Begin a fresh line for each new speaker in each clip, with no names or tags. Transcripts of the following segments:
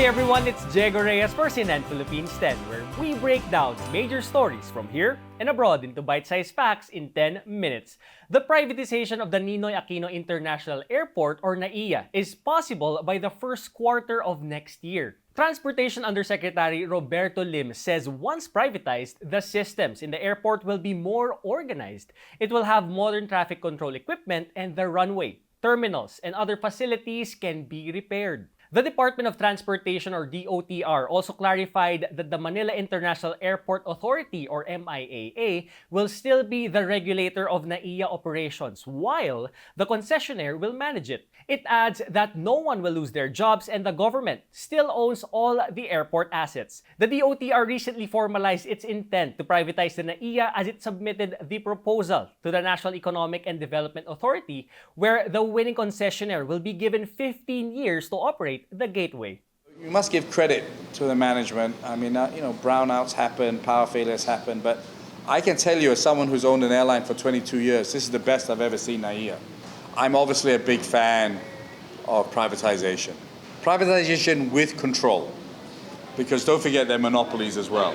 Hey everyone, it's Diego Reyes for CNN Philippines 10, where we break down major stories from here and abroad into bite-sized facts in 10 minutes. The privatization of the Ninoy Aquino International Airport, or NAIA, is possible by the first quarter of next year. Transportation Undersecretary Roberto Lim says once privatized, the systems in the airport will be more organized. It will have modern traffic control equipment and the runway, terminals, and other facilities can be repaired. The Department of Transportation, or DOTR, also clarified that the Manila International Airport Authority, or MIAA, will still be the regulator of NAIA operations, while the concessionaire will manage it. It adds that no one will lose their jobs and the government still owns all the airport assets. The DOTR recently formalized its intent to privatize the NAIA as it submitted the proposal to the National Economic and Development Authority, where the winning concessionaire will be given 15 years to operate the gateway.
You must give credit to the management. I mean, brownouts happen, power failures happen, but I can tell you as someone who's owned an airline for 22 years, this is the best I've ever seen NAIA. I'm obviously a big fan of privatization. Privatization with control, because don't forget they're monopolies as well.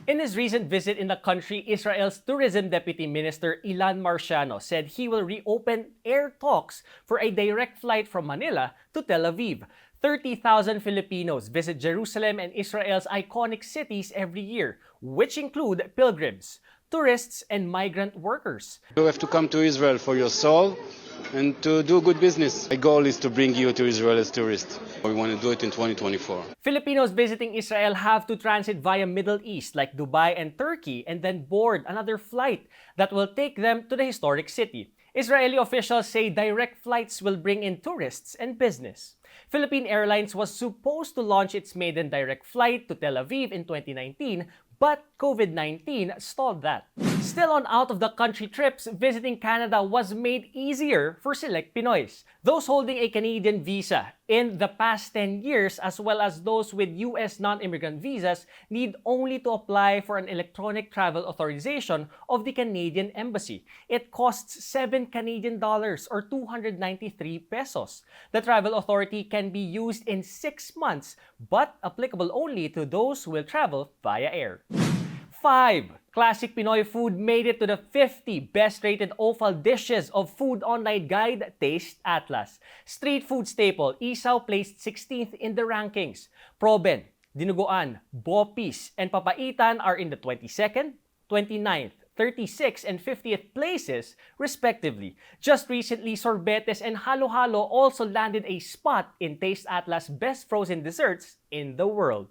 In his recent visit in the country, Israel's Tourism Deputy Minister Ilan Marciano said he will reopen air talks for a direct flight from Manila to Tel Aviv. 30,000 Filipinos visit Jerusalem and Israel's iconic cities every year, which include pilgrims, tourists, and migrant workers.
You have to come to Israel for your soul and to do good business. My goal is to bring you to Israel as tourists. We want to do it in 2024.
Filipinos visiting Israel have to transit via Middle East like Dubai and Turkey and then board another flight that will take them to the historic city. Israeli officials say direct flights will bring in tourists and business. Philippine Airlines was supposed to launch its maiden direct flight to Tel Aviv in 2019, but COVID-19 stalled that. Still on out-of-the-country trips, visiting Canada was made easier for select Pinoys. Those holding a Canadian visa in the past 10 years, as well as those with US non-immigrant visas, need only to apply for an electronic travel authorization of the Canadian Embassy. It costs 7 Canadian dollars or 293 pesos. The travel authority can be used in 6 months, but applicable only to those who will travel via air. 5. Classic Pinoy food made it to the 50 best-rated offal dishes of Food Online Guide Taste Atlas. Street food staple, isaw placed 16th in the rankings. Proben, dinuguan, bopis, and papaitan are in the 22nd, 29th, 36th, and 50th places, respectively. Just recently, sorbetes and halo-halo also landed a spot in Taste Atlas Best Frozen Desserts in the world.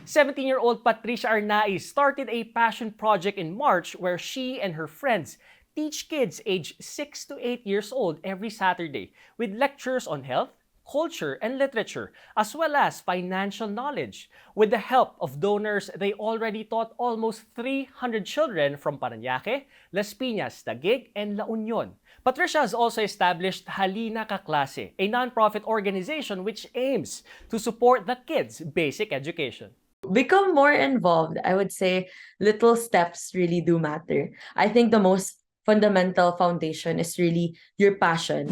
17-year-old Patricia Arnaiz started a passion project in March where she and her friends teach kids aged 6 to 8 years old every Saturday with lectures on health, culture, and literature, as well as financial knowledge. With the help of donors, they already taught almost 300 children from Parañaque, Las Piñas, Taguig, and La Union. Patricia has also established Halina Kaklase, a non-profit organization which aims to support the kids' basic education.
Become more involved. I would say little steps really do matter. I think the most fundamental foundation is really your passion.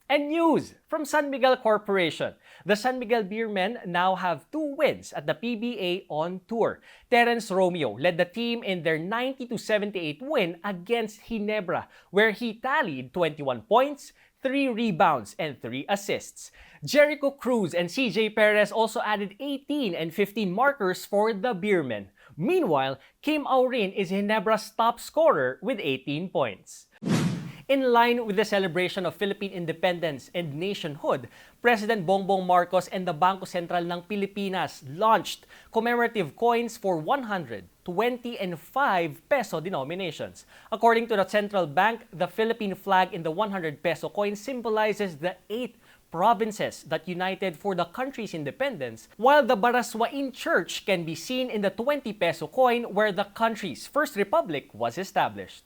And news from San Miguel Corporation. The San Miguel Beermen now have 2 wins at the PBA on tour. Terence Romeo led the team in their 90-78 win against Ginebra, where he tallied 21 points, 3 rebounds, and 3 assists. Jericho Cruz and CJ Perez also added 18 and 15 markers for the Beermen. Meanwhile, Kim Aurin is Ginebra's top scorer with 18 points. In line with the celebration of Philippine independence and nationhood, President Bongbong Marcos and the Bangko Sentral ng Pilipinas launched commemorative coins for 100, 20, and 5 peso denominations. According to the central bank, the Philippine flag in the 100 peso coin symbolizes the 8 provinces that united for the country's independence, while the Baraswain Church can be seen in the 20 peso coin where the country's first republic was established.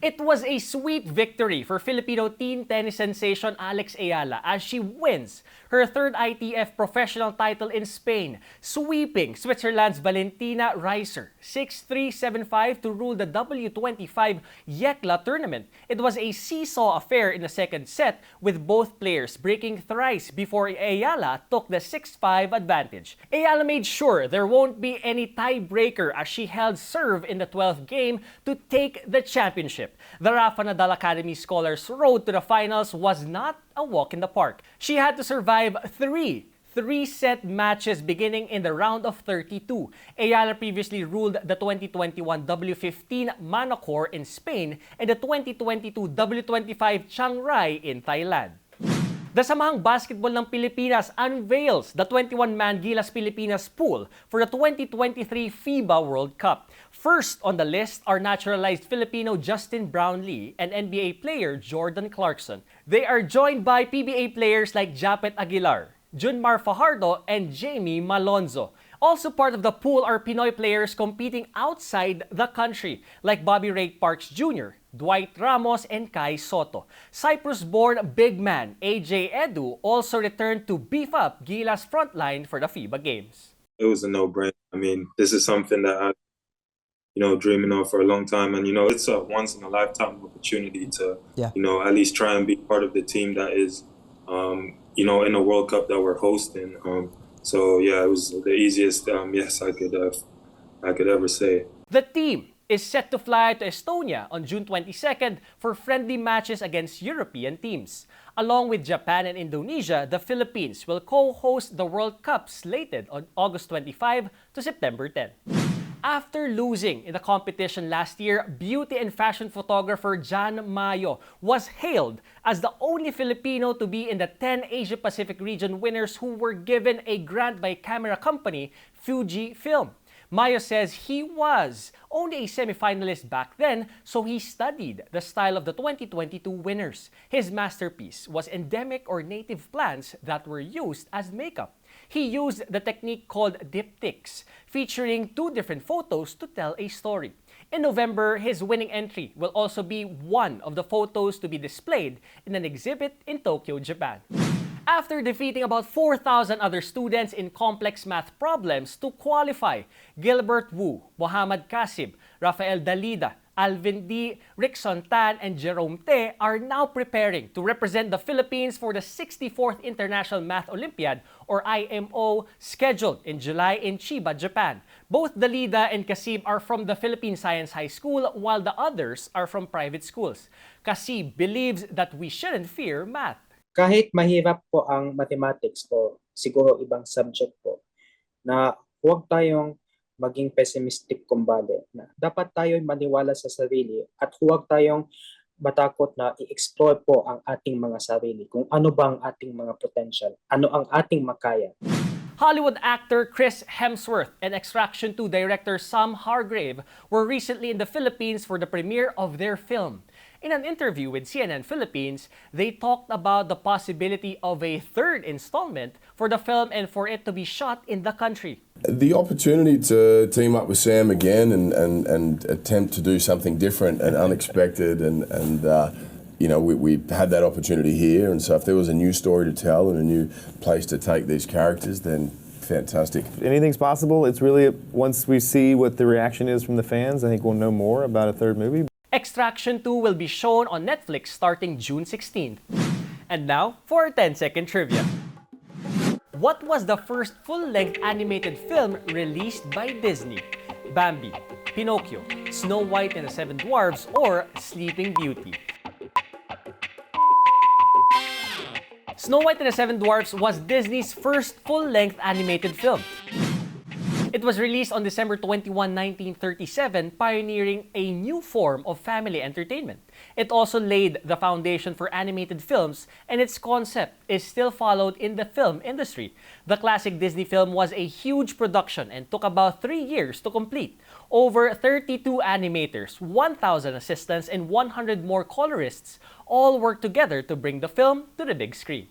It was a sweet victory for Filipino teen tennis sensation Alex Ayala as she wins her third ITF professional title in Spain, sweeping Switzerland's Valentina Reiser 6-3, 7-5 to rule the W25 Yekla tournament. It was a seesaw affair in the second set with both players breaking thrice before Ayala took the 6-5 advantage. Ayala made sure there won't be any tiebreaker as she held serve in the 12th game to take the championship. The Rafa Nadal Academy Scholars' road to the finals was not a walk in the park. She had to survive three-set matches beginning in the round of 32. Ayala previously ruled the 2021 W15 Manacor in Spain and the 2022 W25 Chiang Rai in Thailand. The Samahang Basketball ng Pilipinas unveils the 21-man Gilas Pilipinas pool for the 2023 FIBA World Cup. First on the list are naturalized Filipino Justin Brownlee and NBA player Jordan Clarkson. They are joined by PBA players like Japet Aguilar, Junmar Fajardo, and Jamie Malonzo. Also part of the pool are Pinoy players competing outside the country like Bobby Ray Parks Jr., Dwight Ramos, and Kai Soto. Cyprus-born big man AJ Edu also returned to beef up Gilas' frontline for the FIBA Games.
It was a no-brainer. I mean, this is something that I, dreaming of for a long time, and it's a once-in-a-lifetime opportunity to, at least try and be part of the team that is, in a World Cup that we're hosting. So yeah, it was the easiest yes I could ever say.
The team is set to fly to Estonia on June 22nd for friendly matches against European teams. Along with Japan and Indonesia, the Philippines will co-host the World Cup slated on August 25 to September 10. After losing in the competition last year, beauty and fashion photographer Jan Mayo was hailed as the only Filipino to be in the 10 Asia-Pacific region winners who were given a grant by camera company Fujifilm. Mayo says he was only a semi-finalist back then, so he studied the style of the 2022 winners. His masterpiece was endemic or native plants that were used as makeup. He used the technique called diptychs, featuring 2 different photos to tell a story. In November, his winning entry will also be one of the photos to be displayed in an exhibit in Tokyo, Japan. After defeating about 4,000 other students in complex math problems to qualify, Gilbert Wu, Mohammad Kasib, Rafael Dalida, Alvin D, Rickson Tan, and Jerome Te are now preparing to represent the Philippines for the 64th International Math Olympiad, or IMO, scheduled in July in Chiba, Japan. Both Dalida and Kasib are from the Philippine Science High School, while the others are from private schools. Kasib believes that we shouldn't fear math.
Kahit mahirap po ang mathematics o siguro ibang subject po, na huwag tayong maging pessimistic kumbali. Na dapat tayo maniwala sa sarili at huwag tayong matakot na i-explore po ang ating mga sarili, kung ano bang ating mga potential, ano ang ating makaya.
Hollywood actor Chris Hemsworth and Extraction 2 director Sam Hargrave were recently in the Philippines for the premiere of their film. In an interview with CNN Philippines, they talked about the possibility of a third installment for the film and for it to be shot in the country.
The opportunity to team up with Sam again and attempt to do something different and unexpected we had that opportunity here, and so if there was a new story to tell and a new place to take these characters, then fantastic.
Anything's possible. It's really, once we see what the reaction is from the fans, I think we'll know more about a third movie.
Extraction 2 will be shown on Netflix starting June 16th. And now for our 10-second trivia. What was the first full-length animated film released by Disney? Bambi, Pinocchio, Snow White and the Seven Dwarfs, or Sleeping Beauty? Snow White and the Seven Dwarfs was Disney's first full-length animated film. It was released on December 21, 1937, pioneering a new form of family entertainment. It also laid the foundation for animated films, and its concept is still followed in the film industry. The classic Disney film was a huge production and took about 3 years to complete. Over 32 animators, 1,000 assistants, and 100 more colorists all worked together to bring the film to the big screen.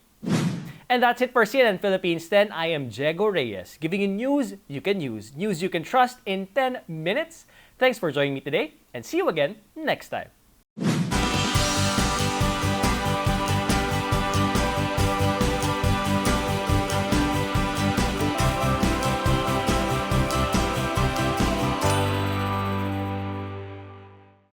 And that's it for CNN Philippines 10. I am Diego Reyes, giving you news you can use, news you can trust in 10 minutes. Thanks for joining me today, and see you again next time.